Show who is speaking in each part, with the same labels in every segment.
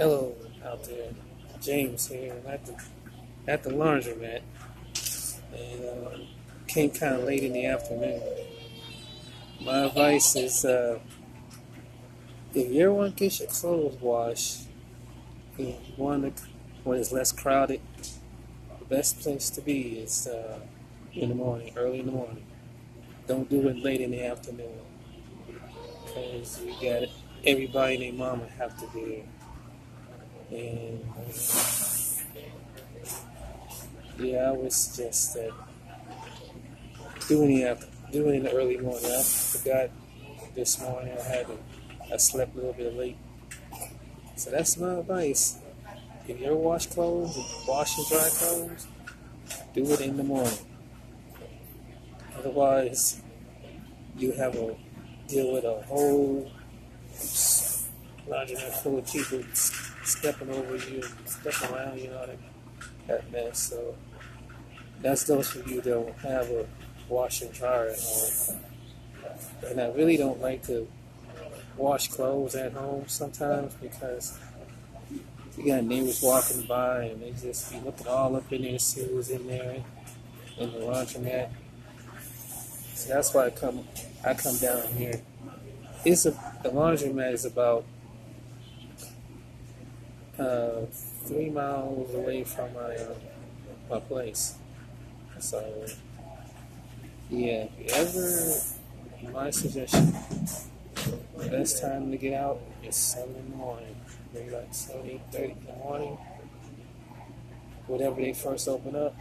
Speaker 1: Hello out there, James here. I'm at the laundromat, and came kind of late in the afternoon. My advice is, if you ever want to get your clothes washed, and you want to, when it's less crowded, the best place to be is in the morning, early in the morning. Don't do it late in the afternoon, because you got everybody and their mama have to be there. And yeah, I would suggest that doing it in the early morning. I forgot this morning. I slept a little bit late. So that's my advice. If you ever wash clothes, wash and dry clothes, do it in the morning. Otherwise, you have to deal with a whole laundromat full of people stepping over you, stepping around you, and all that mess. So that's those for you that don't have a wash and dryer at home. And I really don't like to wash clothes at home sometimes because you got neighbors walking by and they just be looking all up in there to see who's in there in the laundromat. So that's why I come down here. The laundromat is about 3 miles away from my place. So yeah, if you ever, my suggestion, the best time to get out is 7 in the morning. Maybe like 7, 8:30 in the morning. Whatever they first open up,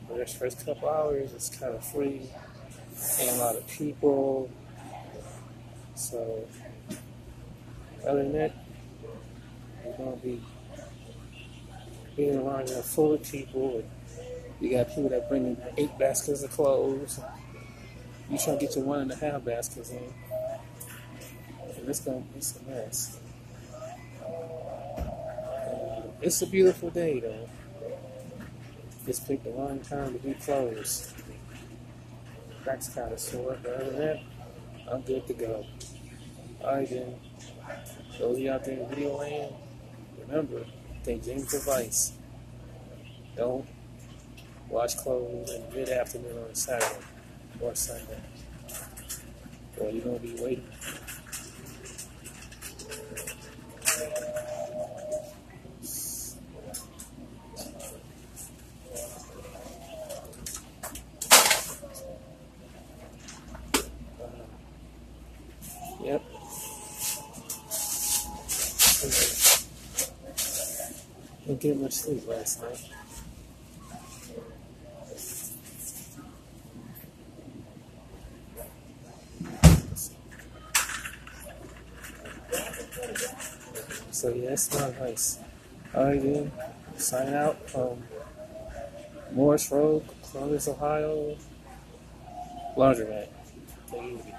Speaker 1: for the first couple hours, it's kind of free. Ain't a lot of people. So other than that, you're gonna be being around there full of people. And you got people that bring in 8 baskets of clothes. You try to get your 1.5 baskets in, and it's gonna be a mess. It's a beautiful day though. Just picked the wrong time to do clothes. Back's kind of sore, but other than that, I'm good to go. Alright then, those of you out there in video land, remember, take James' advice. Don't wash clothes in mid-afternoon on a Saturday or Sunday, or you're going to be waiting. Yep. Didn't get much sleep last night. So yeah, that's my advice. Alright then, signing out from Morris Road, Columbus, Ohio, laundromat. Take it easy.